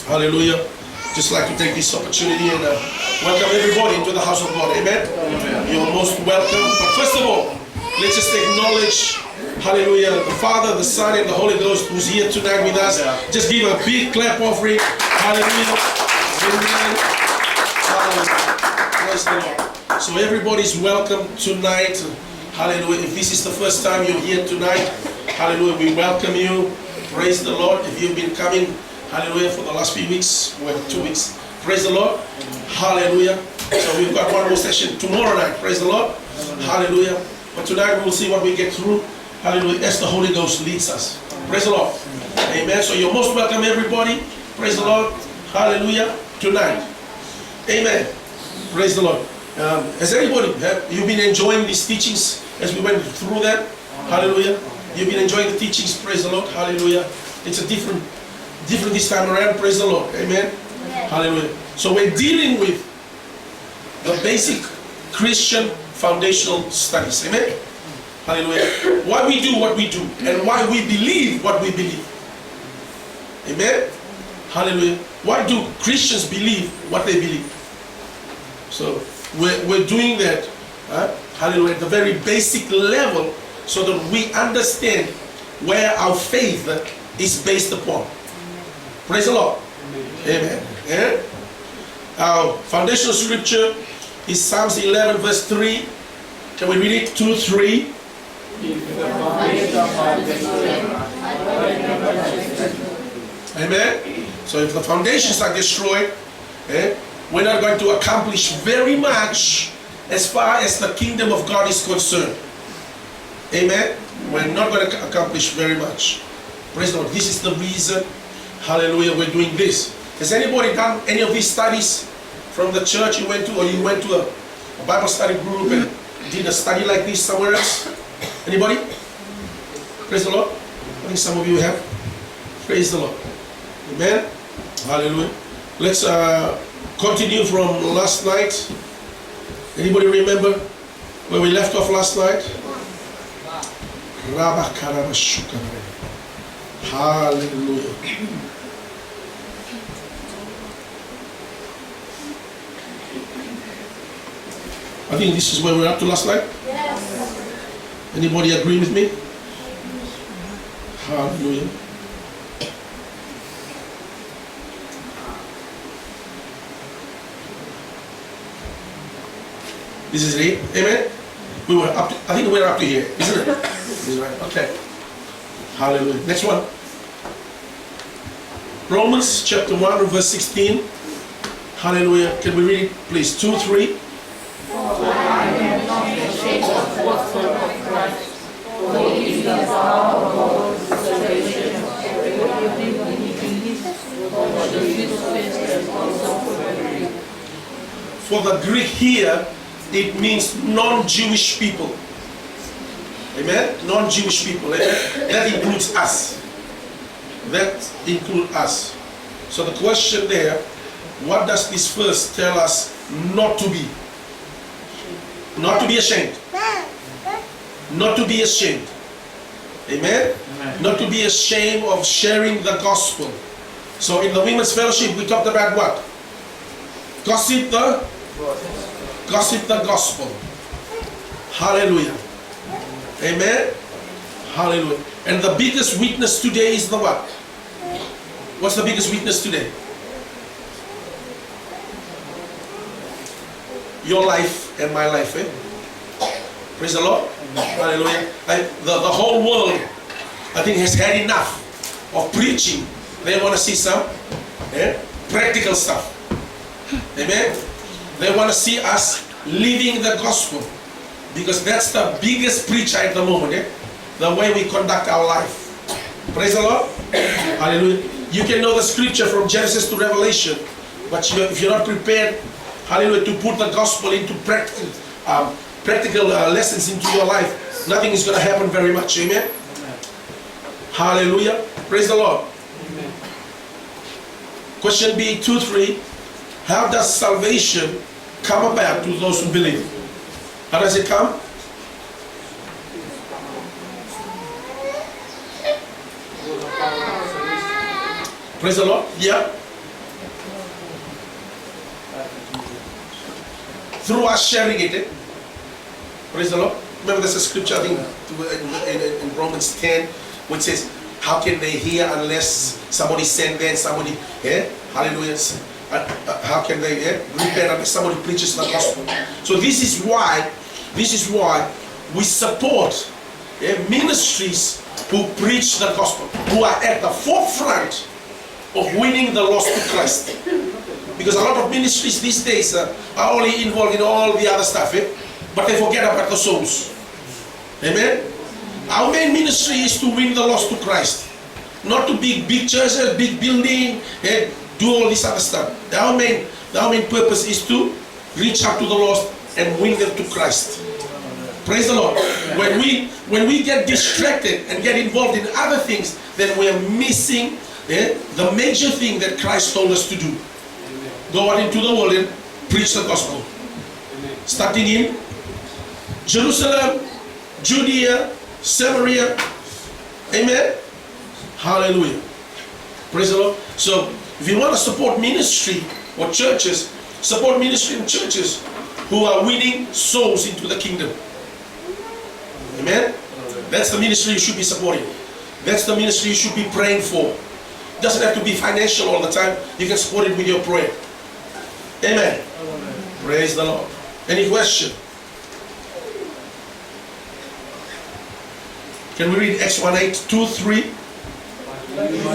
Hallelujah. Just like to take this opportunity and welcome everybody into the house of God. Amen. You're most welcome. But first of all, let's just acknowledge, hallelujah, the Father, the Son, and the Holy Ghost who's here tonight with us. Just give a big clap offering. Hallelujah. Amen. Hallelujah. Praise the Lord. So everybody's welcome tonight. Hallelujah. If this is the first time you're here tonight, hallelujah, we welcome you. Praise the Lord. If you've been coming, hallelujah, for the last few weeks, well, 2 weeks, praise the Lord. Hallelujah. So we've got one more session tomorrow night. Praise the Lord. Hallelujah. But tonight we will see what we get through. Hallelujah. As the Holy Ghost leads us. Praise the Lord. Amen. So you're most welcome, everybody. Praise the Lord. Hallelujah. Tonight. Amen. Praise the Lord. Has anybody, you've been enjoying these teachings as we went through them? Hallelujah. You've been enjoying the teachings. Praise the Lord. Hallelujah. It's a different this time around. Praise the Lord. Amen. Hallelujah. So we're dealing with the basic Christian foundational studies. Amen. Hallelujah. Why we do what we do and why we believe what we believe. Amen. Hallelujah. Why do Christians believe what they believe? So we're doing that, hallelujah, at the very basic level so that we understand where our faith is based upon. Praise the Lord. Amen. Amen. Our foundational scripture is Psalms 11 verse 3. Can we read it? 2, 3. Amen. So if the foundations are destroyed, we're not going to accomplish very much as far as the kingdom of God is concerned. Amen. We're not going to accomplish very much. Praise the Lord. This is the reason, hallelujah, we're doing this. Has anybody done any of these studies from the church you went to, or you went to a Bible study group and did a study like this somewhere else? Anybody? Praise the Lord. I think some of you have. Praise the Lord. Amen. Hallelujah. Let's continue from last night. Anybody remember where we left off last night? Hallelujah. I think this is where we're up to last night. Yes. Anybody agree with me? Hallelujah. This is it. Amen. We were up to, I think we're up to here, isn't it? This is right. Okay. Hallelujah. Next one. Romans chapter 1 verse 16. Hallelujah. Can we read it, please? 2, 3. For the Greek here, it means non-Jewish people. Amen? Non-Jewish people. Amen? That includes us. That includes us. So the question there, what does this verse tell us not to be? Not to be ashamed. Not to be ashamed. Amen? Amen? Not to be ashamed of sharing the gospel. So in the women's fellowship we talked about what? Gossip the gospel. Hallelujah. Amen? Hallelujah. And the biggest witness today is the what? What's the biggest witness today? Your life and my life. Praise the Lord. Hallelujah. The whole world, I think, has had enough of preaching. They want to see some practical stuff. Amen. They want to see us living the gospel, because that's the biggest preacher at the moment. The way we conduct our life. Praise the Lord. Hallelujah. You can know the scripture from Genesis to Revelation, but if you're not prepared, hallelujah, to put the gospel into practical lessons into your life, nothing is going to happen very much. Amen. Amen. Hallelujah. Praise the Lord. Amen. Question B, 2, 3. How does salvation come about to those who believe? How does it come? Praise the Lord. Yeah. through us sharing it. Praise the Lord. Remember there's a scripture, I think, in Romans 10, which says, how can they hear unless somebody send them, somebody, hallelujah, how can they repent unless somebody preaches the gospel? So this is why we support ministries who preach the gospel, who are at the forefront of winning the lost to Christ. Because a lot of ministries these days are only involved in all the other stuff, but they forget about the souls. Amen? Our main ministry is to win the lost to Christ. Not to big churches, big building, and do all this other stuff. Our main purpose is to reach out to the lost and win them to Christ. Praise the Lord. When we get distracted and get involved in other things, then we are missing the major thing that Christ told us to do. Go out into the world and preach the gospel. Starting in Jerusalem, Judea, Samaria. Amen. Hallelujah. Praise the Lord. So if you want to support ministry or churches, support ministry and churches who are winning souls into the kingdom. Amen. That's the ministry you should be supporting. That's the ministry you should be praying for. It doesn't have to be financial all the time. You can support it with your prayer. Amen. Praise the Lord. Any question? Can we read Acts 1:8-2-3? You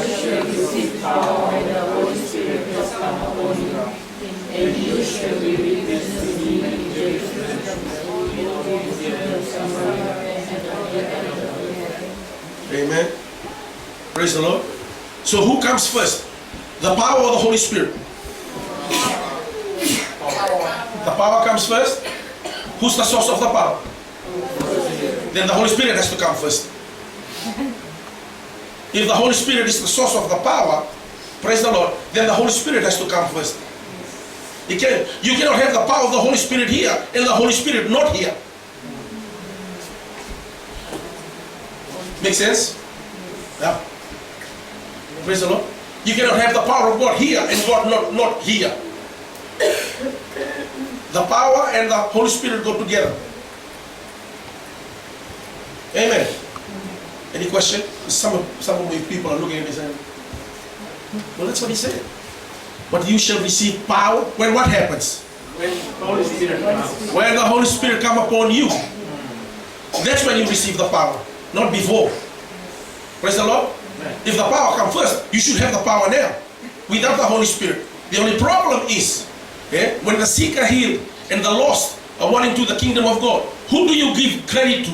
shall receive power when the Holy Spirit has come upon you, and you shall be witnesses to me in Jerusalem, Samaria, and the Amen. Praise the Lord. So who comes first? The power or the Holy Spirit? The power comes first. Who's the source of the power? Then the Holy Spirit has to come first. If the Holy Spirit is the source of the power, praise the Lord, then the Holy Spirit has to come first. You cannot have the power of the Holy Spirit here and the Holy Spirit not here. Make sense? Yeah. Praise the Lord. You cannot have the power of God here and God not here. The power and the Holy Spirit go together. Amen. Any question? Some of you people are looking at me saying, well, that's what he said. But you shall receive power. When what happens? When the Holy Spirit comes. When the Holy Spirit come upon you. That's when you receive the power, not before. Praise the Lord. If the power comes first, you should have the power now. Without the Holy Spirit. The only problem is, when the sick are healed and the lost are won into the kingdom of God, who do you give credit to?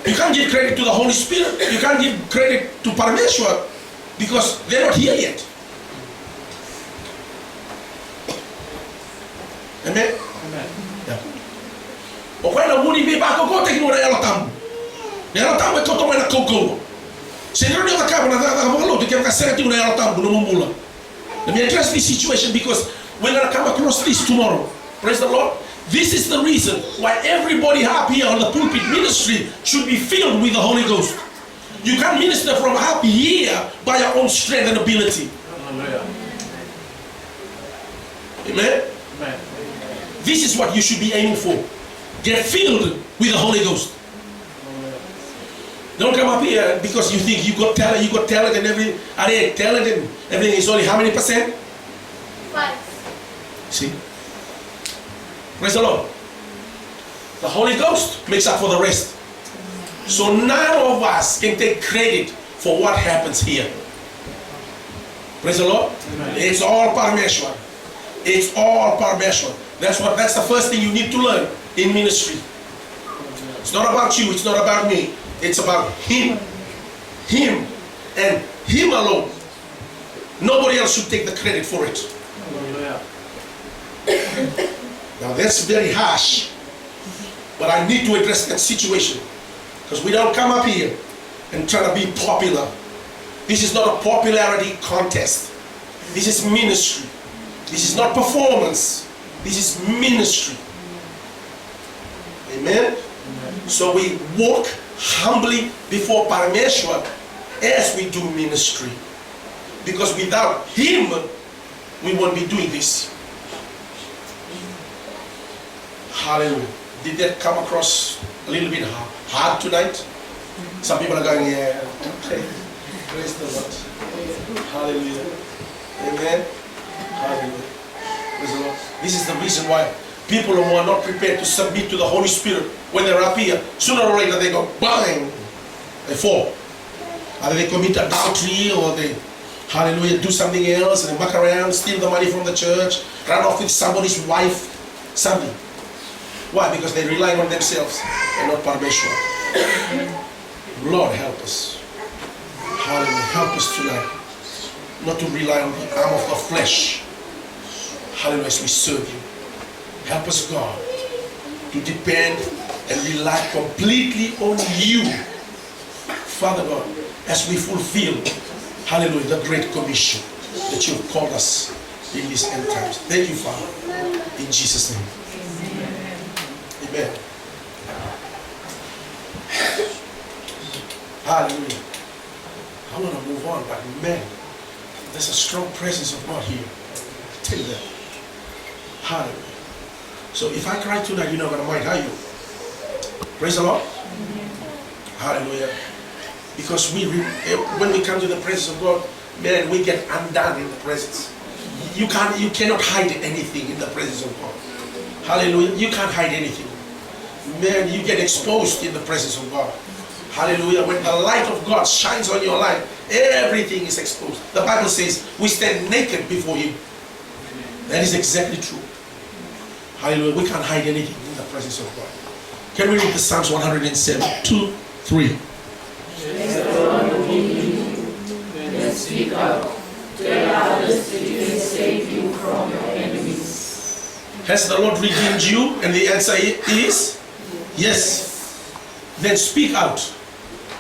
You can't give credit to the Holy Spirit. You can't give credit to Parameshwar because they're not here yet. Amen? Amen. Yeah. Okwenda vuli veivakavuvuli tekinoda elotambu. Elotambu é totalmente na Kalou. Se não deu acaba na Kalou, tu quer ficar no elotambu no mumbula. Let me address this situation because we're going to come across this tomorrow. Praise the Lord. This is the reason why everybody up here on the pulpit ministry should be filled with the Holy Ghost. You can't minister from up here by your own strength and ability. Hallelujah. Amen? Amen. This is what you should be aiming for. Get filled with the Holy Ghost. Don't come up here because you think you got talent and everything. Talent and everything is only how many percent? 5. See? Praise the Lord. The Holy Ghost makes up for the rest. So none of us can take credit for what happens here. Praise the Lord. Amen. It's all Parameshwar. It's all Parameshwar. That's the first thing you need to learn in ministry. It's not about you, it's not about me. It's about Him. Him and Him alone. Nobody else should take the credit for it. Now that's very harsh, but I need to address that situation because we don't come up here and try to be popular. This is not a popularity contest. This is ministry. This is not performance. This is ministry. Amen? So we walk humbly before Parameshwar as we do ministry. Because without Him, we won't be doing this. Hallelujah. Did that come across a little bit hard tonight? Some people are going, yeah, okay. Praise the Lord. Hallelujah. Amen. Hallelujah. Praise the Lord. This is the reason why people who are not prepared to submit to the Holy Spirit, when they're up here, sooner or later they go, bang, they fall. Either they commit adultery or they, hallelujah, do something else and they muck around, steal the money from the church, run off with somebody's wife, something. Why? Because they rely on themselves and not Parmeshwar. Lord, help us. Hallelujah. Help us tonight not to rely on the arm of the flesh. Hallelujah, as we serve you. Help us, God, to depend and rely completely on you, Father God, as we fulfill, hallelujah, the great commission that you've called us in these end times. Thank you, Father, in Jesus' name. Amen. Hallelujah. I want to move on, but man, there's a strong presence of God here. I tell you that. Hallelujah. So if I cry tonight, you're not going to mind, are you? Praise the Lord. Hallelujah. Because when we come to the presence of God, man, we get undone in the presence. You cannot hide anything in the presence of God. Hallelujah. You can't hide anything. Man, you get exposed in the presence of God. Hallelujah. When the light of God shines on your life, everything is exposed. The Bible says we stand naked before Him. That is exactly true. Hallelujah. We can't hide anything in the presence of God. Can we read the Psalms 107, 2, 3? Then speak out. Tell others that He has saved you from your enemies. Has the Lord redeemed you? And the answer is yes. Then speak out.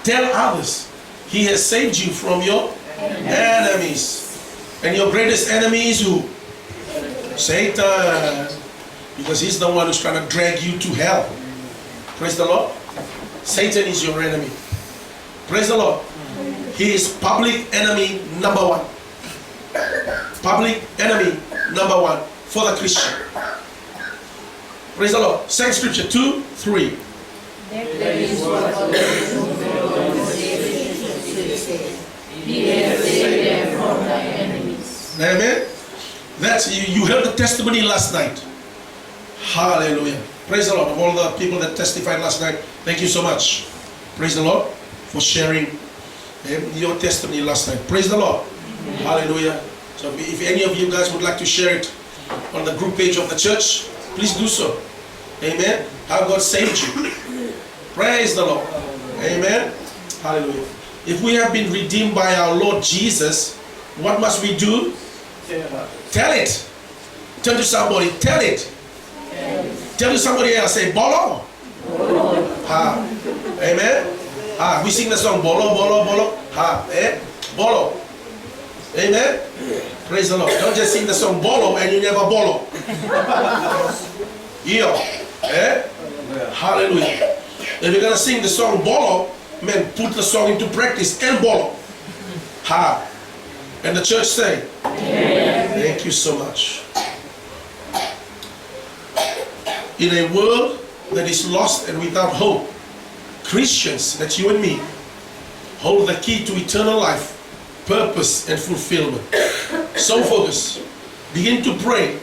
Tell others He has saved you from your enemies. And your greatest enemy is who? Satan. Because he's the one who's trying to drag you to hell. Praise the Lord. Satan is your enemy. Praise the Lord. He is public enemy number one. Public enemy number one for the Christian. Praise the Lord. Second scripture, 2, 3. That is what the Lord says. He has saved them from thy enemies. Amen. That's you heard the testimony last night. Hallelujah. Praise the Lord. Of all the people that testified last night, thank you so much. Praise the Lord for sharing your testimony last night. Praise the Lord. Hallelujah. So if any of you guys would like to share it on the group page of the church, please do so. Amen. How God saved you. Praise the Lord. Amen. Hallelujah. If we have been redeemed by our Lord Jesus, what must we do? Tell it. Tell to somebody. Tell it. Tell to somebody else. Say bolo. Ha. Amen. We sing the song bolo, bolo, bolo. Ha. Bolo. Amen. Praise the Lord. Don't just sing the song bolo and you never bolo. Yeah. Hallelujah. If you're gonna sing the song bolo, man, put the song into practice and bolo. Ha. And the church say, amen. Thank you so much. In a world that is lost and without hope, Christians, that's you and me, hold the key to eternal life, purpose and fulfillment. So focus. Begin to pray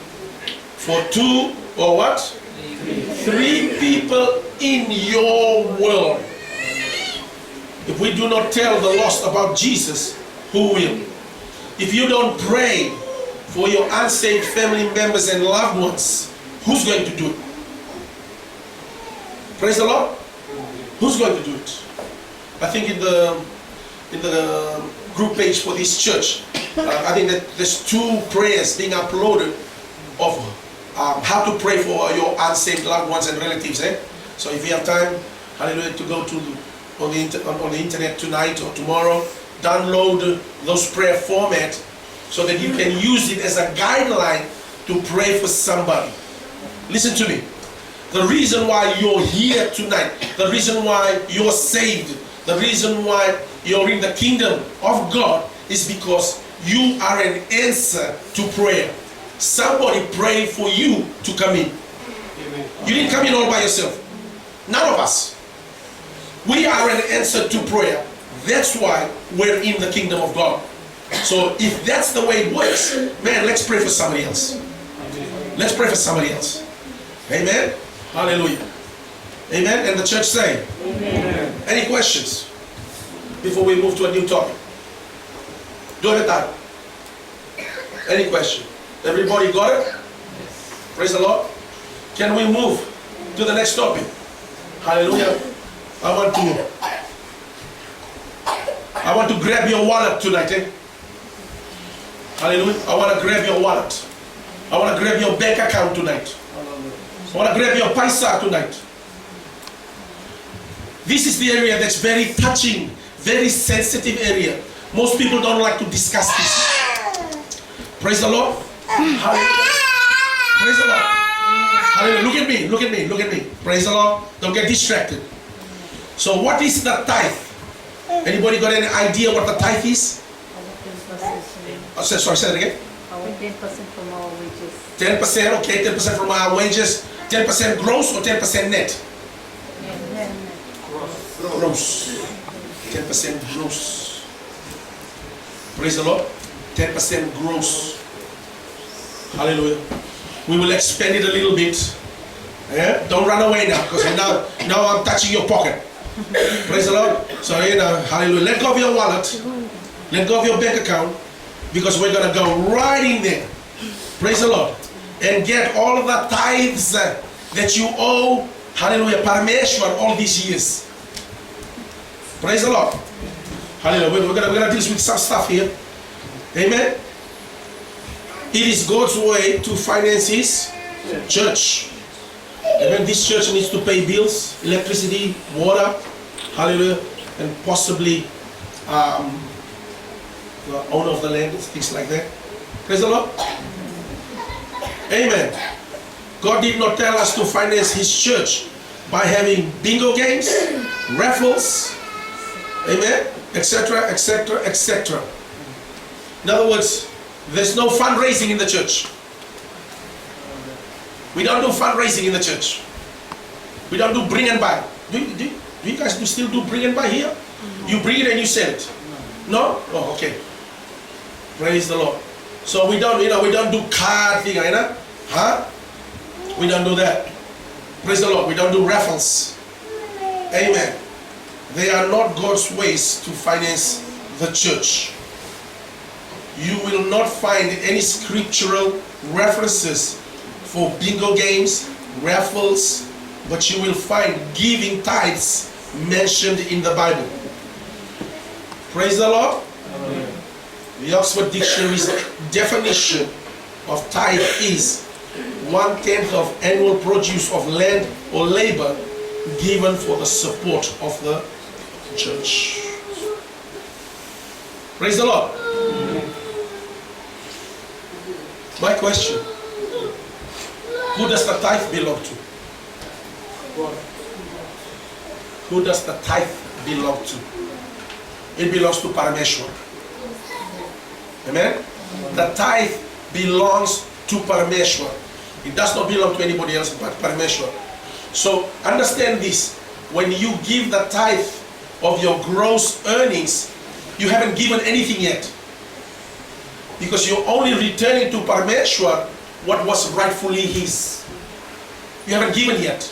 for 2 or what? 3 people in your world. If we do not tell the lost about Jesus, who will? If you don't pray for your unsaved family members and loved ones, who's going to do it? Praise the Lord. Who's going to do it? I think in the group page for this church, I think that there's 2 prayers being uploaded of how to pray for your unsaved loved ones and relatives. So if you have time, hallelujah, to go to on the internet tonight or tomorrow, download those prayer formats so that you can use it as a guideline to pray for somebody. Listen to me. The reason why you're here tonight, the reason why you're saved, the reason why you're in the kingdom of God is because you are an answer to prayer. Somebody prayed for you to come in. Amen. You didn't come in all by yourself. None of us. We are an answer to prayer. That's why we're in the kingdom of God. So if that's the way it works, man, let's pray for somebody else. Let's pray for somebody else. Amen. Hallelujah. Amen. And the church say, amen. Any questions before we move to a new topic? Do it that. Any question? Everybody got it? Praise the Lord. Can we move to the next topic? Hallelujah. I want to grab your wallet tonight. Hallelujah. I want to grab your wallet. I want to grab your bank account tonight. I want to grab your paisa tonight. This is the area that's very touching, very sensitive area. Most people don't like to discuss this. Praise the Lord. Hallelujah. Praise the Lord. Hallelujah. Look at me, look at me, look at me. Praise the Lord. Don't get distracted. So what is the tithe? Anybody got any idea what the tithe is? Oh, sorry, say it again. 10% from our wages. 10%, okay, 10% from our wages. 10% gross or 10% net? Gross. 10% gross. Praise the Lord. 10% gross. Hallelujah. We will expand it a little bit. Yeah? Don't run away now, because now I'm touching your pocket. Praise the Lord. So hallelujah. Let go of your wallet. Let go of your bank account, because we're going to go right in there. Praise the Lord. And get all of the tithes that you owe, hallelujah, Parameshwar all these years. Praise the Lord. Hallelujah. We're going to deal with some stuff here. Amen. It is God's way to finance His church. Amen. This church needs to pay bills, electricity, water, hallelujah, and possibly the owner of the land, things like that. Praise the Lord. Amen. God did not tell us to finance His church by having bingo games, raffles, amen, etc., etc., etc. In other words, there's no fundraising in the church. We don't do fundraising in the church. We don't do bring and buy. Do you guys still do bring and buy here? You bring it and you sell it. No? Oh, okay. Praise the Lord. So we don't, we don't do card thing, huh? We don't do that. Praise the Lord. We don't do raffles. Amen. They are not God's ways to finance the church. You will not find any scriptural references for bingo games, raffles, but you will find giving tithes mentioned in the Bible. Praise the Lord. Amen. The Oxford Dictionary's definition of tithe is 1/10 of annual produce of land or labor given for the support of the church. Praise the Lord. Amen. My question, who does the tithe belong to? Who does the tithe belong to? It belongs to Parameshwar. Amen? The tithe belongs to Parameshwar. It does not belong to anybody else but Parameshwar. So understand this. When you give the tithe of your gross earnings, you haven't given anything yet. Because you're only returning to Parameshwar what was rightfully His. You haven't given yet.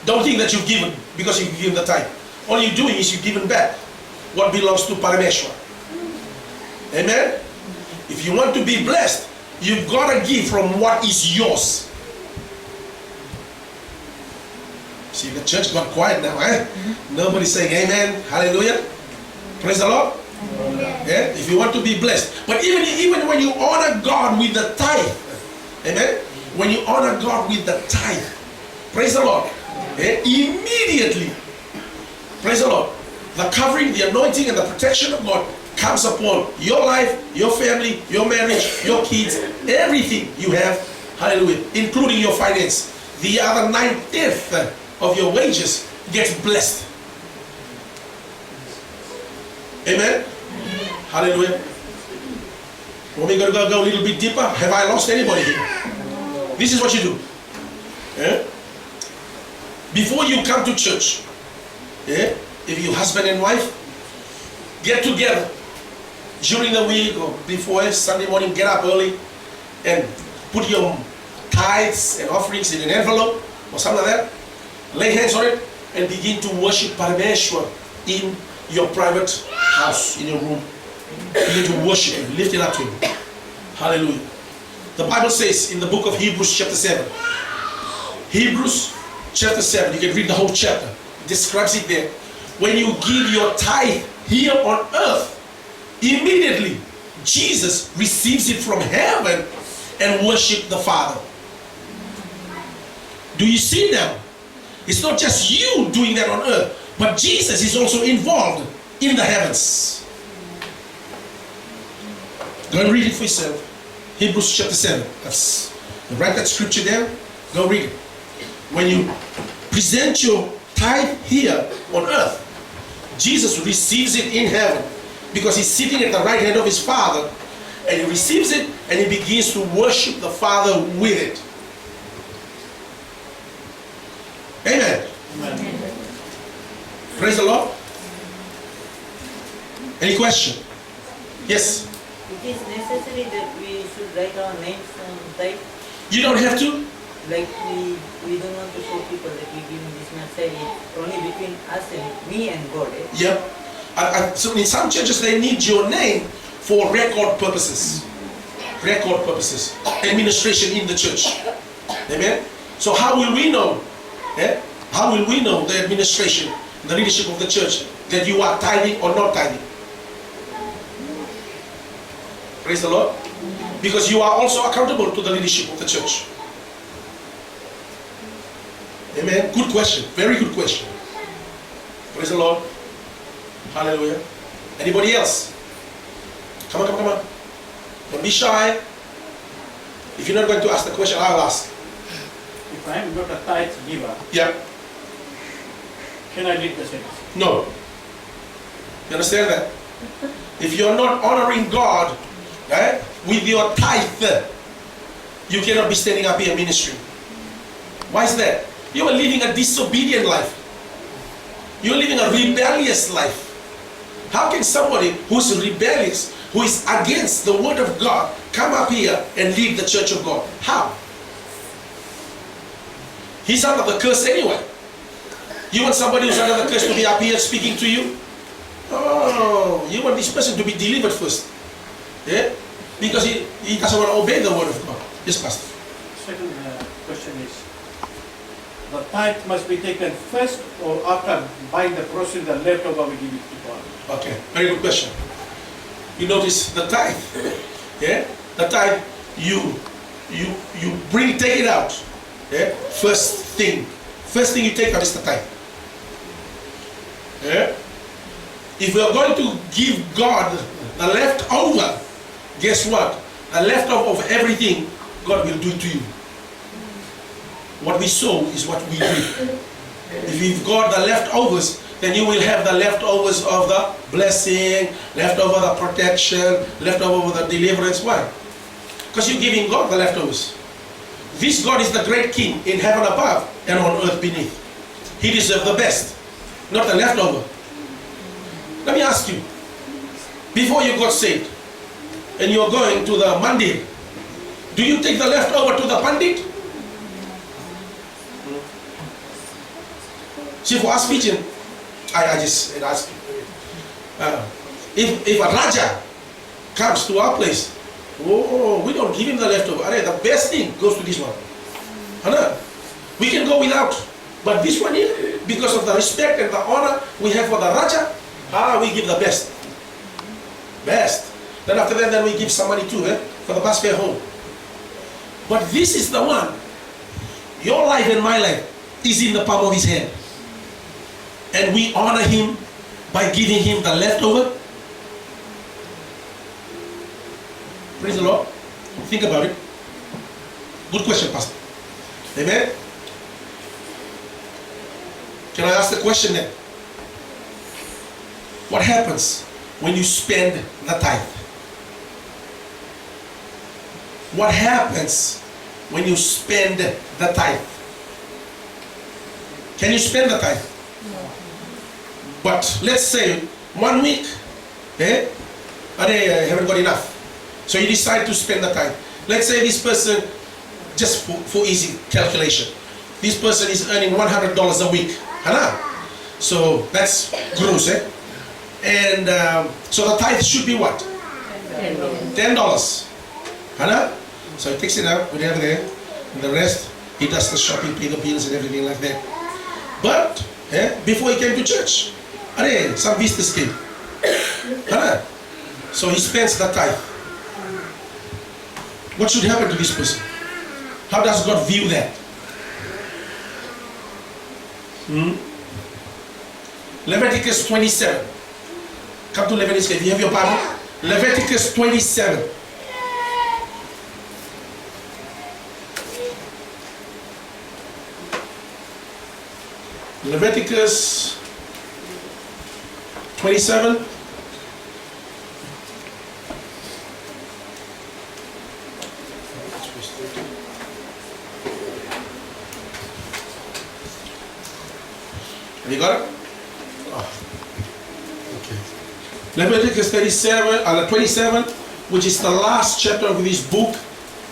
Don't think that you've given because you've given the tithe. All you're doing is you've given back what belongs to Parameshwar. Amen? If you want to be blessed, you've got to give from what is yours. See, the church got quiet now, eh? Nobody's saying amen, hallelujah. Praise the Lord. Yeah? If you want to be blessed. But even when you honor God with the tithe, amen? When you honor God with the tithe, praise the Lord, immediately, praise the Lord, the covering, the anointing, and the protection of God comes upon your life, your family, your marriage, your kids, everything you have, hallelujah, including your finance. The other 9/10 of your wages gets blessed. Amen? Hallelujah. Well, we're going to go a little bit deeper. Have I lost anybody here? This is what you do. Before you come to church, yeah, if you husband and wife, get together during the week or before Sunday morning, get up early and put your tithes and offerings in an envelope or something like that. Lay hands on it and begin to worship Parameshwar in your private house, in your room. Begin to worship Him, lift it up to Him. Hallelujah. The Bible says in the book of Hebrews chapter 7. Hebrews chapter 7, you can read the whole chapter. It describes it there. When you give your tithe here on earth, immediately Jesus receives it from heaven and worship the Father. Do you see now? It's not just you doing that on earth, but Jesus is also involved in the heavens. Go and read it for yourself. Hebrews chapter 7. Write that scripture down. Go read it. When you present your tithe here on earth, Jesus receives it in heaven because He's sitting at the right hand of His Father, and He receives it and He begins to worship the Father with it. Amen. Amen. Praise the Lord. Any question? Yes. It is necessary that we should write our names on tithe. You don't have to. Like we don't want to show people that we give this message only between us and me and God. Eh? Yep. So in some churches they need your name for record purposes. Record purposes. Administration in the church. Amen. So how will we know? How will we know the administration, the leadership of the church, that you are tithing or not tithing? Praise the Lord. Because you are also accountable to the leadership of the church. Amen. Good question. Very good question. Praise the Lord. Hallelujah. Anybody else? Come on, come on, come on. Don't be shy. If you're not going to ask the question, I'll ask. If I am not a tithe giver, Yeah. can I lead the service? No. You understand that? If you're not honoring God with your tithe, you cannot be standing up here ministering. Why is that? You are living a disobedient life. You're living a rebellious life. How can somebody who's rebellious, who is against the word of God, come up here and lead the church of God? How? He's under the curse anyway. You want somebody who's under the curse to be up here speaking to you? Oh, you want this person to be delivered first. Yeah? Because he doesn't want to obey the word of God. Yes, Pastor. Second question is, the tithe must be taken first or after buying the grocery, the leftover we give it to God? Okay, very good question. You notice the tithe. Yeah? The tithe, you take it out. Yeah? First thing you take out is the tithe. Yeah? If we are going to give God the leftover, guess what? The leftover of everything, God will do it to you. What we sow is what we reap. If you've got the leftovers, then you will have the leftovers of the blessing, leftover the protection, leftover the deliverance. Why? Because you're giving God the leftovers. This God is the great King in heaven above and on earth beneath. He deserves the best, not the leftover. Let me ask you, before you got saved and you're going to the mandir, do you take the leftover to the pandit? See, for us Fijian, I just ask, if a Raja comes to our place, oh, we don't give him the leftover. The best thing goes to this one. We can go without, but this one here, because of the respect and the honor we have for the Raja, we give the best. Best. Then after that, then we give some money too, for the bus fare home. But this is the one. Your life and my life is in the palm of His hand. And we honor Him by giving Him the leftover. Praise the Lord. Think about it. Good question, Pastor. Amen. Can I ask the question then? What happens when you spend the tithe? What happens when you spend the tithe? Can you spend the tithe? But let's say 1 week, I haven't got enough. So you decide to spend the tithe. Let's say this person, just for easy calculation, this person is earning $100 a week. So that's gross, And so the tithe should be what? $10. So he takes it out, put it over there, and the rest, he does the shopping, pay the bills and everything like that. But before he came to church, some business came. So he spends the tithe. What should happen to this person? How does God view that? Leviticus 27. Come to Leviticus, if you have your Bible. Leviticus 27. Leviticus 27. Have you got it? Okay. Leviticus 27, which is the last chapter of this book,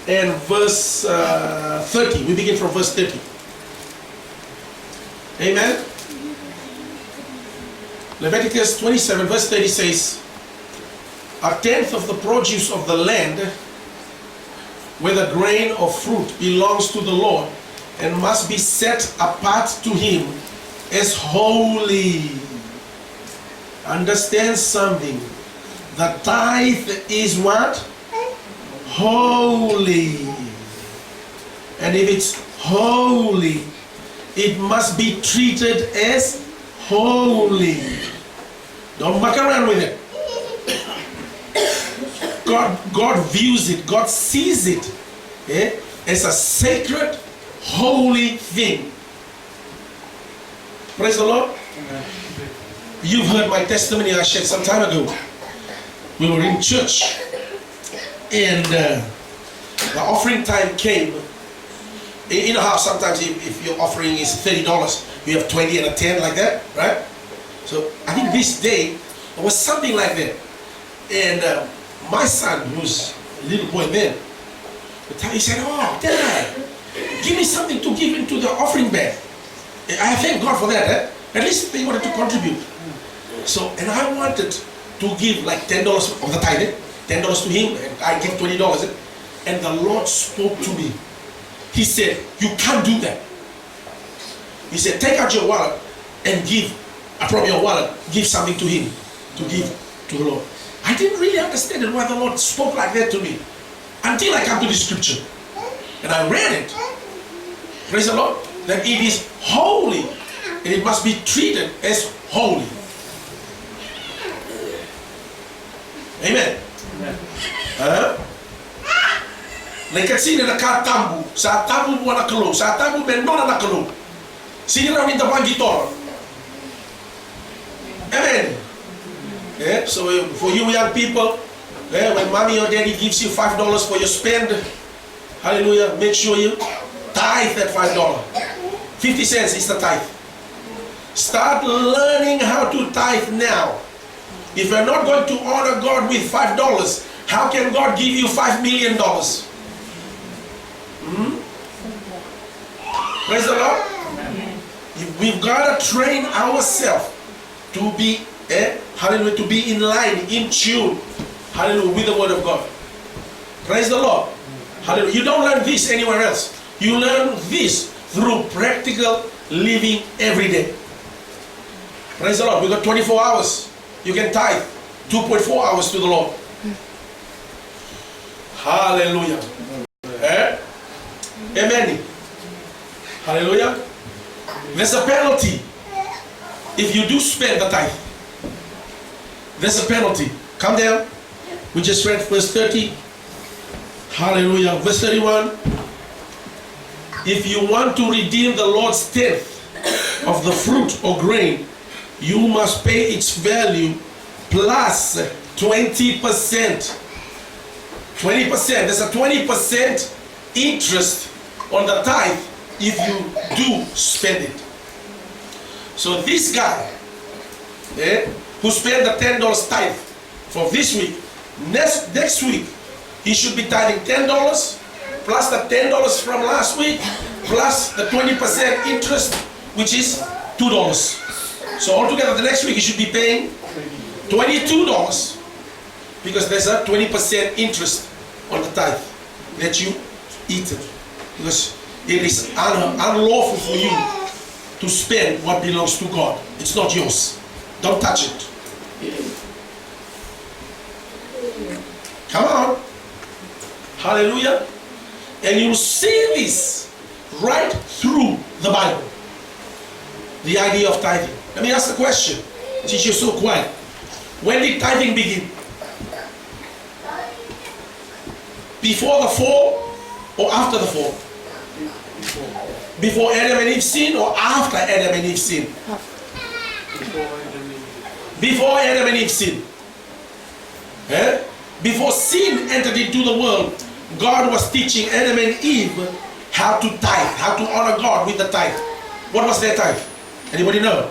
and verse 30. We begin from verse 30. Amen. Leviticus 27, verse 30 says, "A tenth of the produce of the land, whether grain or fruit, belongs to the Lord, and must be set apart to Him as holy." Understand something. The tithe is what? Holy. And if it's holy, it must be treated as holy. Don't muck around with it. God views it, God sees it as a sacred, holy thing. Praise the Lord. You've heard my testimony I shared some time ago. We were in church, and the offering time came. You know how sometimes if your offering is $30, you have 20 and a 10 like that, right? So I think this day it was something like that. And my son, who was a little boy then, he said, "Oh, Dad, give me something to give into the offering bag." I thank God for that. At least they wanted to contribute. So, and I wanted to give like $10 of the tithe, $10 to him, and I give $20. And the Lord spoke to me. He said, "You can't do that." He said, "Take out your wallet and give, from your wallet, give something to him, to give to the Lord." I didn't really understand why the Lord spoke like that to me until I come to the scripture. And I read it. Praise the Lord. That it is holy and it must be treated as holy. Amen. Lekat sini dekat tambu, sa tambu buat nak Kalou, sa tambu menona nak Kalou. Sini orang minta bagi tor. Amen. So for you young people, when mommy or daddy gives you $5 for your spend, hallelujah, make sure you tithe that $5. 50 cents is the tithe. Start learning how to tithe now. If you're not going to honor God with $5, how can God give you $5 million? Praise the Lord. We've got to train ourselves to be, hallelujah, to be in line, in tune, hallelujah, with the Word of God. Praise the Lord. Hallelujah. You don't learn this anywhere else. You learn this through practical living every day. Praise the Lord. We got 24 hours. You can tithe 2.4 hours to the Lord. Hallelujah. Amen. Hallelujah. There's a penalty if you do spend the tithe. There's a penalty. Come down. We just read verse 30. Hallelujah. Verse 31. If you want to redeem the Lord's tenth of the fruit or grain, you must pay its value plus 20%. 20%. There's a 20% interest on the tithe if you do spend it. So this guy, who spent the $10 tithe for this week, next week, he should be tithing $10 plus the $10 from last week plus the 20% interest, which is $2. So altogether the next week he should be paying $22 because there's a 20% interest on the tithe that you eat it. Because it is unlawful for you to spend what belongs to God. It's not yours. Don't touch it. Come on. Hallelujah. And you see this right through the Bible. The idea of tithing. Let me ask the question, since you're so quiet. When did tithing begin? Before the fall or after the fall? Before Adam and Eve sinned or after Adam and Eve sinned? Before Adam and Eve sinned. Before sin entered into the world, God was teaching Adam and Eve how to tithe, how to honor God with the tithe. What was their tithe? Anybody know?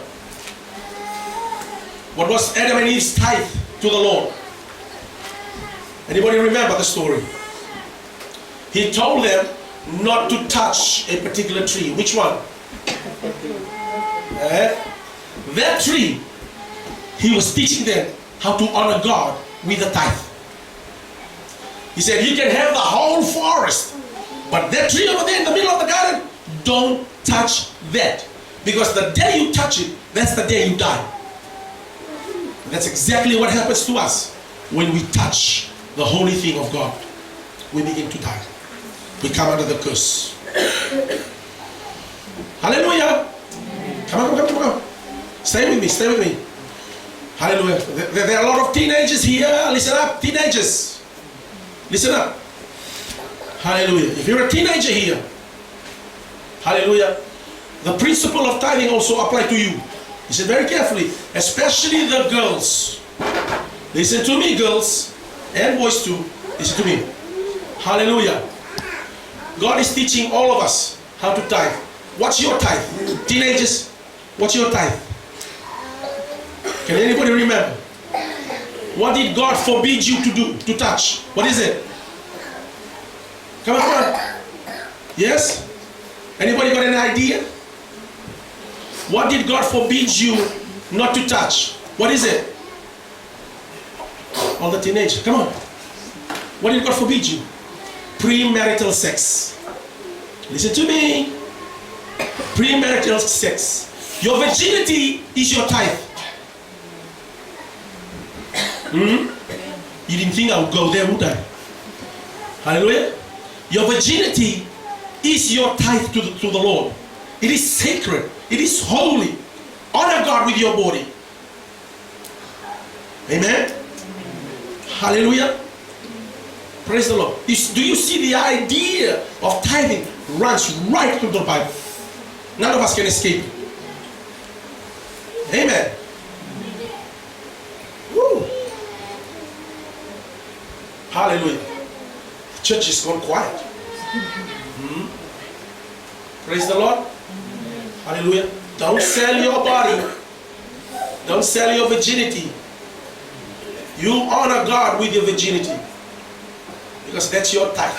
What was Adam and Eve's tithe to the Lord? Anybody remember the story? He told them not to touch a particular tree. Which one? That tree. He was teaching them how to honor God with the tithe. He said, you can have the whole forest, but that tree over there in the middle of the garden, don't touch that. Because the day you touch it, that's the day you die. And that's exactly what happens to us when we touch the holy thing of God. We begin to die. We come under the curse. Hallelujah. Come on. Stay with me, stay with me. Hallelujah. There are a lot of teenagers here. Listen up, teenagers. Listen up. Hallelujah. If you're a teenager here, hallelujah, the principle of tithing also applies to you. Listen very carefully, especially the girls. Listen to me, girls, and boys too. Listen to me. Hallelujah. God is teaching all of us how to tithe. What's your tithe? Teenagers, what's your tithe? Can anybody remember? What did God forbid you to do, to touch? What is it? Come on. Yes? Anybody got an idea? What did God forbid you not to touch? What is it? All the teenagers, come on. What did God forbid you? Premarital sex. Listen to me. Premarital sex. Your virginity is your tithe. You didn't think I would go there, would I? Hallelujah. Your virginity is your tithe to the Lord. It is sacred. It is holy. Honor God with your body. Amen. Hallelujah. Praise the Lord. Do you see the idea of tithing runs right through the Bible? None of us can escape it. Amen. Woo. Hallelujah. The church has gone quiet. Praise the Lord. Hallelujah. Don't sell your body. Don't sell your virginity. You honor God with your virginity. Because that's your tithe.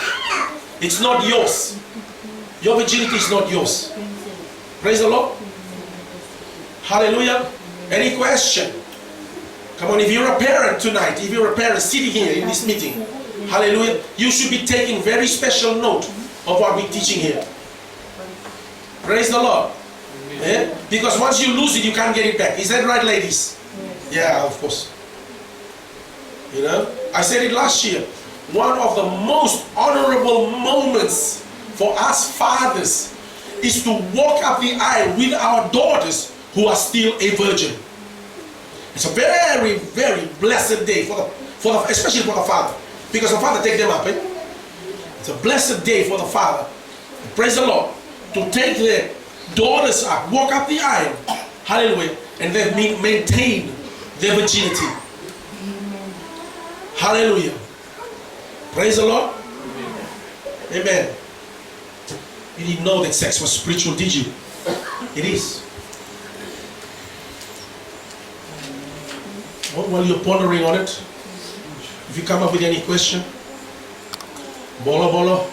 It's not yours. Your virginity is not yours. Praise the Lord. Hallelujah. Any question? Come on, if you're a parent tonight, if you're a parent sitting here in this meeting, hallelujah, you should be taking very special note of what we're teaching here. Praise the Lord. Yeah? Because once you lose it, you can't get it back. Is that right, ladies? Yeah, of course. You know, I said it last year. One of the most honorable moments for us fathers is to walk up the aisle with our daughters who are still a virgin. It's a very, very blessed day especially for the father, because the father takes them up. It's a blessed day for the father. Praise the Lord, to take their daughters up, walk up the aisle, hallelujah, and then maintain their virginity. Hallelujah. Praise the Lord. Amen. You didn't know that sex was spiritual, did you? It is. While you're pondering on it, if you come up with any question, bolo.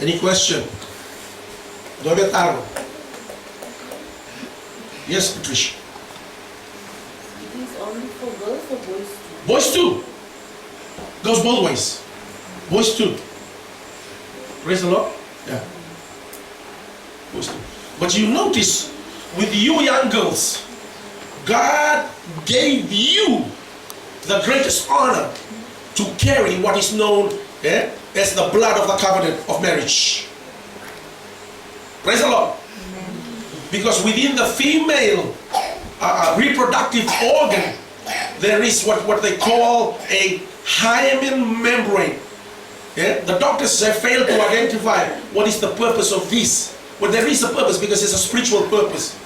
Any question? Dove targo? Yes, Patricia. It is only for girls or boys too? Boys too. Goes both ways. Boys too. Praise the Lord. Yeah. Boys too. But you notice, with you young girls, God gave you the greatest honor to carry what is known as the blood of the covenant of marriage. Praise the Lord. Amen. Because within the female reproductive organ, there is what they call a hymen membrane. Yeah? The doctors have failed to identify what is the purpose of this. Well, there is a purpose because it's a spiritual purpose.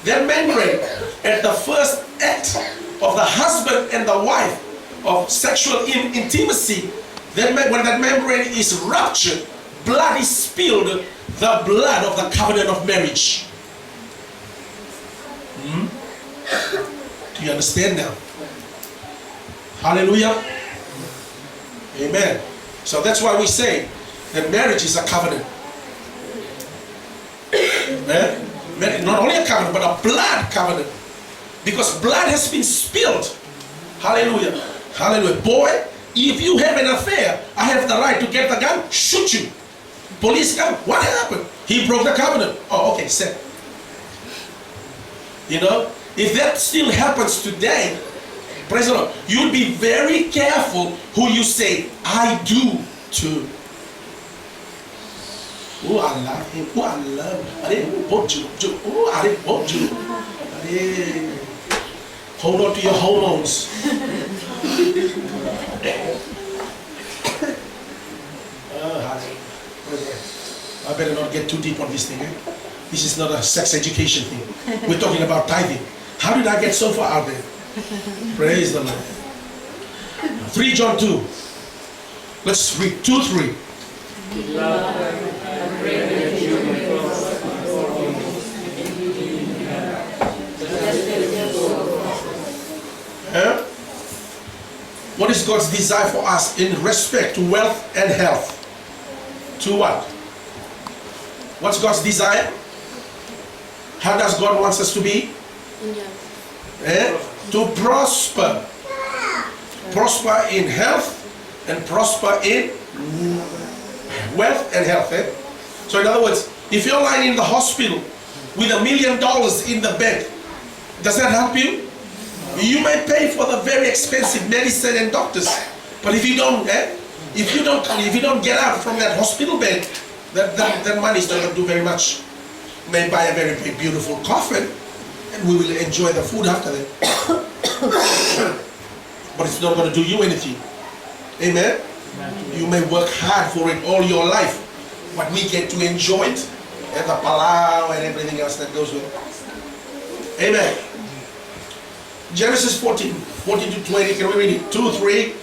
That membrane, at the first act of the husband and the wife of sexual intimacy, when that membrane is ruptured, blood is spilled, the blood of the covenant of marriage. Do you understand now? Hallelujah. Amen. So that's why we say that marriage is a covenant. Not only a covenant, but a blood covenant. Because blood has been spilled. Hallelujah. Hallelujah. Boy, if you have an affair, I have the right to get the gun, shoot you. Police come. What happened? He broke the covenant. Oh, okay, set. You know, if that still happens today, praise the Lord, you'll be very careful who you say, I do to. Oh, I love him. Oh, I love him. Oh, I want you. Hold on to your hormones. I better not get too deep on this thing. This is not a sex education thing. We're talking about tithing. How did I get so far out there? Praise the Lord. 3 John 2. Let's read 2:3. What is God's desire for us in respect to wealth and health? To what? What's God's desire? How does God want us to be? To prosper. Prosper in health and prosper in wealth and health. So in other words, if you're lying in the hospital with $1 million in the bank, does that help you? You may pay for the very expensive medicine and doctors, but if you don't get out from that hospital bed, that money is not going to do very much. You may buy a very, very beautiful coffin, and we will enjoy the food after that. But it's not going to do you anything. Amen? You may work hard for it all your life, but we get to enjoy it, and the palau and everything else that goes with it. Amen. Genesis 14 to 20, can we read it? 2, 3.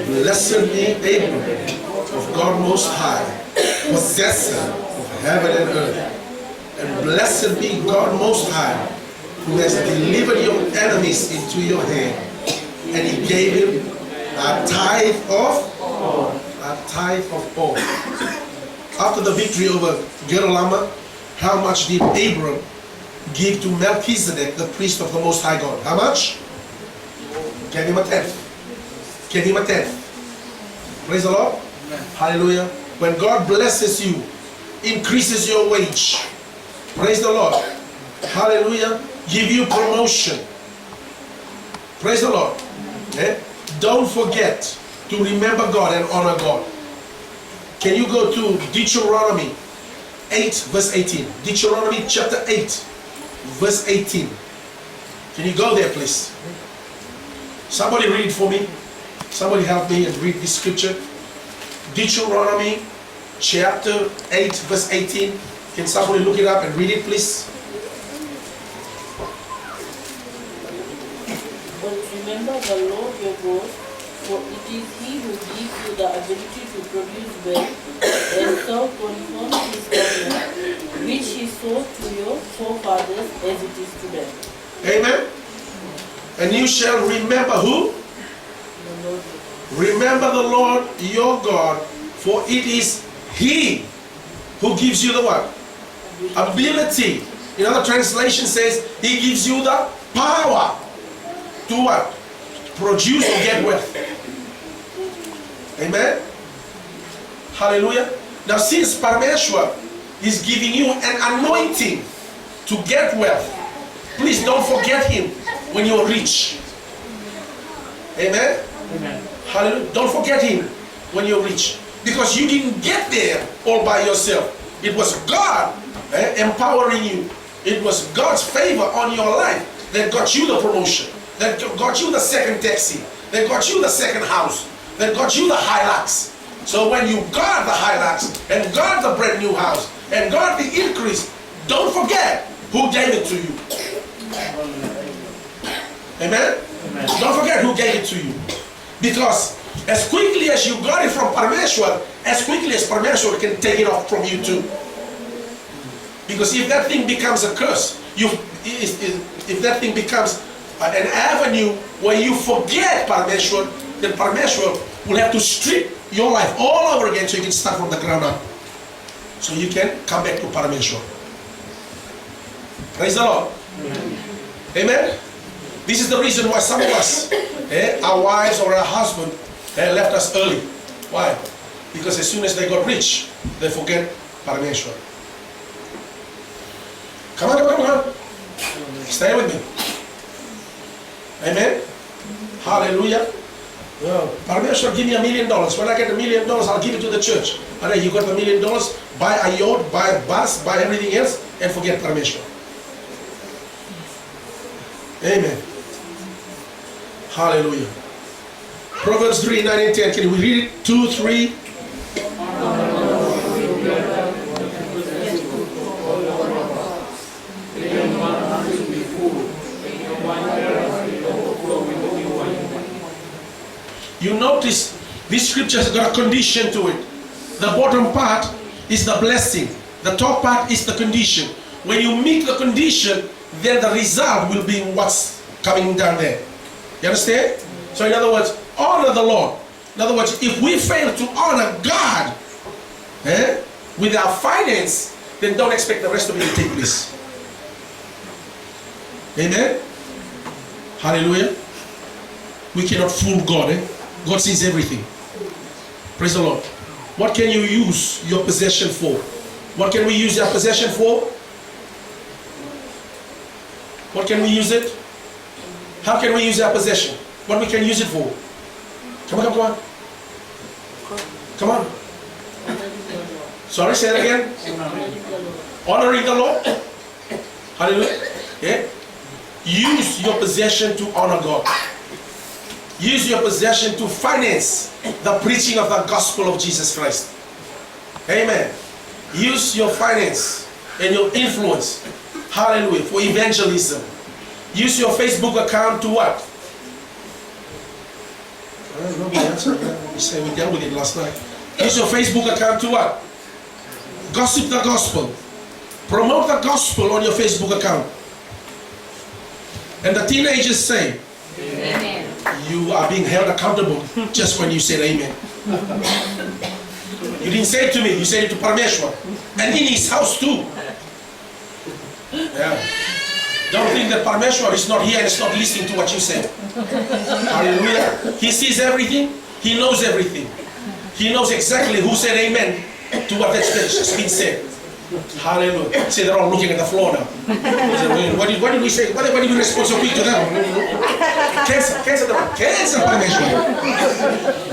Blessed be Abraham of God Most High, possessor of heaven and earth. And blessed be God Most High, who has delivered your enemies into your hand. And he gave him a tithe of all. A tithe of all. after the victory over Gerolama, how much did Abram give to Melchizedek, the priest of the Most High God? How much? Gave him a tenth. Gave him a tenth. Praise the Lord. Amen. Hallelujah. When God blesses you, increases your wage, praise the Lord. Hallelujah. Give you promotion. Praise the Lord. Eh? Don't forget to remember God and honor God. Can you go to Deuteronomy 8 verse 18? Deuteronomy chapter 8 verse 18. Can you go there, please? Somebody read it for me. Somebody help me and read this scripture. Deuteronomy chapter 8 verse 18. Can somebody look it up and read it, please? But remember the Lord your God, for it is He who gives you the ability to produce wealth and so confirm His covenant, which He swore to your forefathers as it is today. Amen. And you shall remember who? The Lord. Remember the Lord your God, for it is He who gives you the what? Ability. In other translation says He gives you the power to what? Produce or get wealth. Amen. Hallelujah. Now since Parameshwar is giving you an anointing to get wealth, please don't forget Him when you're rich. Amen. Amen. Hallelujah. Don't forget Him when you're rich. Because you didn't get there all by yourself. It was God empowering you. It was God's favor on your life that got you the promotion, that got you the second taxi, that got you the second house, that got you the Hilux. So when you got the Hilux and got the brand new house and got the increase, don't forget who gave it to you. Amen? Amen. Don't forget who gave it to you. Because as quickly as you got it from Parameshwar, as quickly as Parameshwar can take it off from you too. Because if that thing becomes a curse, if that thing becomes an avenue where you forget Parameshwar, then Parameshwar will have to strip your life all over again so you can start from the ground up. So you can come back to Parameshwar. Praise the Lord. Amen. This is the reason why some of us, our wives or our husband, left us early. Why? Because as soon as they got rich, they forget Parameshwar. Come on, come on, come on. Stay with me. Amen. Hallelujah. Well, Parameshwar, give me $1 million. When I get $1 million, I'll give it to the church. Alright, you got $1 million, buy a yacht, buy a bus, buy everything else, and forget Parameshwar. Amen. Hallelujah. Proverbs 3, 9 and 10. Can we read it? 2, 3. You notice this scripture has got a condition to it. The bottom part is the blessing. The top part is the condition. When you meet the condition, then the result will be what's coming down there. You understand? So in other words, honor the Lord. In other words, if we fail to honor God with our finance, then don't expect the rest of it to take place. Amen? Hallelujah. We cannot fool God. God sees everything. Praise the Lord. What can you use your possession for? What can we use our possession for? What can we use it? How can we use our possession? What we can use it for? Come on, come on. Come on. Sorry, say it again. Honoring the Lord. Hallelujah. Yeah. Use your possession to honor God. Use your possession to finance the preaching of the gospel of Jesus Christ. Amen. Use your finance and your influence, hallelujah, for evangelism. Use your Facebook account to what? Nobody answered. We say we dealt with it last night. Use your Facebook account to what? Gossip the gospel. Promote the gospel on your Facebook account. And the teenagers say, Amen. you are being held accountable just when you said amen. You didn't say it to me, you said it to Parameshwar. And in his house too. Yeah. Don't think that Parameshwar is not here and is not listening to what you say. Hallelujah. He sees everything. He knows everything. He knows exactly who said amen to what has been said. Hallelujah. See, they're all looking at the floor now. What did we say? What did we respond so quick to them? Cancer, Parameshwar.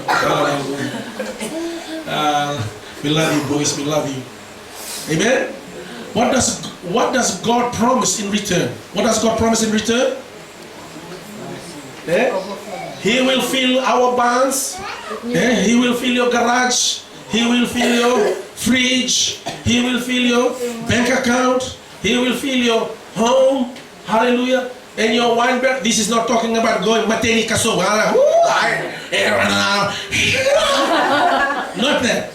Hallelujah. We love you, boys. We love you. Amen. What does God promise in return? What does God promise in return? He will fill our barns. He will fill your garage. He will fill your fridge. He will fill your bank account. He will fill your home. Hallelujah. And your wine barrel. This is not talking about going mateni kaso. Not that.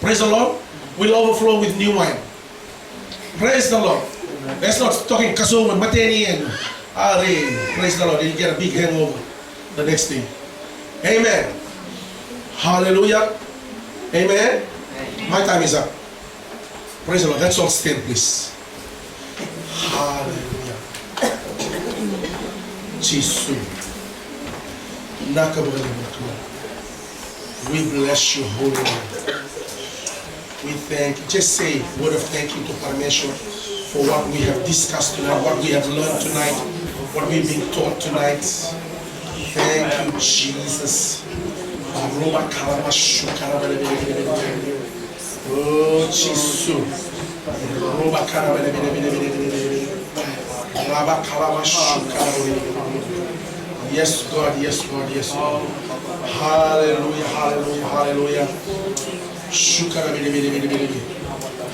Praise the Lord. Will overflow with new wine. Praise the Lord. That's not talking kaso and mateni and praise the Lord. You get a big hangover the next day. Amen. Hallelujah. Amen. My time is up. Praise the Lord. Let's all stand, please. Hallelujah. Jesus. We bless you, holy name. We thank you. Just say a word of thank you to Parameshwar for what we have discussed tonight, what we have learned tonight, what we've been taught tonight. Thank you, Jesus. Oh, Jesus. Yes, God, yes, God, yes, God. Hallelujah, hallelujah, hallelujah.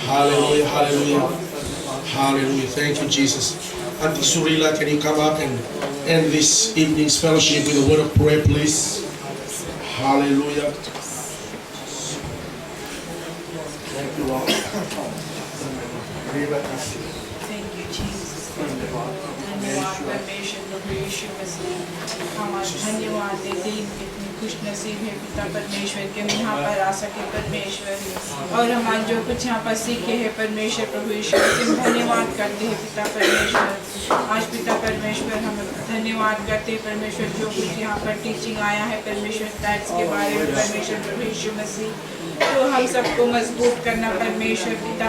Hallelujah, hallelujah. Hallelujah. Thank you, Jesus. Auntie Surila, can you come up and end this evening's fellowship with a word of prayer, please? Hallelujah. Thank you, Lord. Thank you, Jesus. धन्यवाद परमेश्वर प्रभु यीशु मसीह हम आज धन्यवाद देते हैं कि इतनी खुश नसीब है पिता परमेश्वर के हम यहाँ पर आ सके परमेश्वर और हम आज जो कुछ यहाँ पर सीखे हैं परमेश्वर प्रभु यीशु मसीह धन्यवाद करते हैं पिता परमेश्वर आज पिता परमेश्वर हम धन्यवाद करते हैं परमेश्वर जो कुछ यहाँ पर टीचिंग आया है परमेश्वर टैक्स के बारे में परमेश्वर प्रभु यीशु मसीह तो हम सबको मजबूत करना परमेश्वर पिता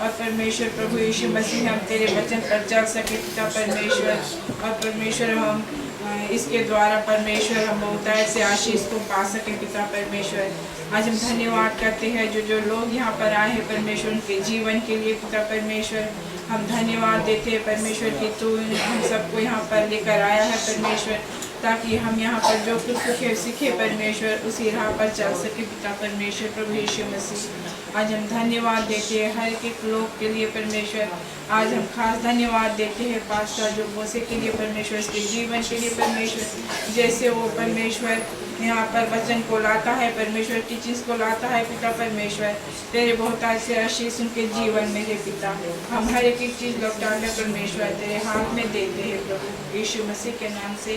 और परमेश्वर प्रभु यीशु मसीह हम तेरे वचन पर चल सके पिता परमेश्वर और परमेश्वर हम इसके द्वारा परमेश्वर हम बहुतायत से आशीष को पा सके पिता परमेश्वर आज हम धन्यवाद करते हैं जो लोग यहाँ पर आए हैं परमेश्वर उनके जीवन के लिए पिता परमेश्वर हम धन्यवाद देते हैं परमेश्वर कि तू हम सबको यहाँ पर लेकर आया है परमेश्वर ताकि हम यहाँ पर जो कुछ सीखे परमेश्वर उसी राह पर चल सके पिता परमेश्वर प्रभु यीशु मसीह आज हम धन्यवाद देते हैं हर एक लोग के लिए परमेश्वर आज हम खास धन्यवाद देते हैं पास्टर जो वोसे के लिए परमेश्वर इसके जीवन के लिए परमेश्वर जैसे वो परमेश्वर यहाँ पर वचन को लाता है परमेश्वर टीचिंग्स को लाता है पिता परमेश्वर तेरे बहुत से आशीष उनके जीवन में है पिता हम हर एक चीज़ लौटा कर परमेश्वर तेरे हाथ में देते हैं प्रभु यीशु मसीह के नाम से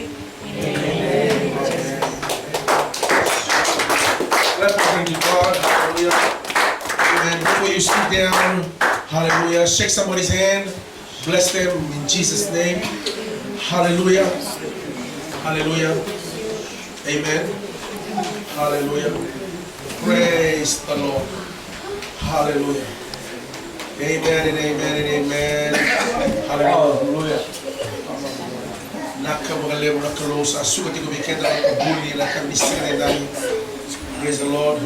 And before you sit down, hallelujah, shake somebody's hand, bless them in Jesus' name. Hallelujah. Hallelujah. Amen. Hallelujah. Praise the Lord. Hallelujah. Amen and amen and amen. Hallelujah. Praise the Lord.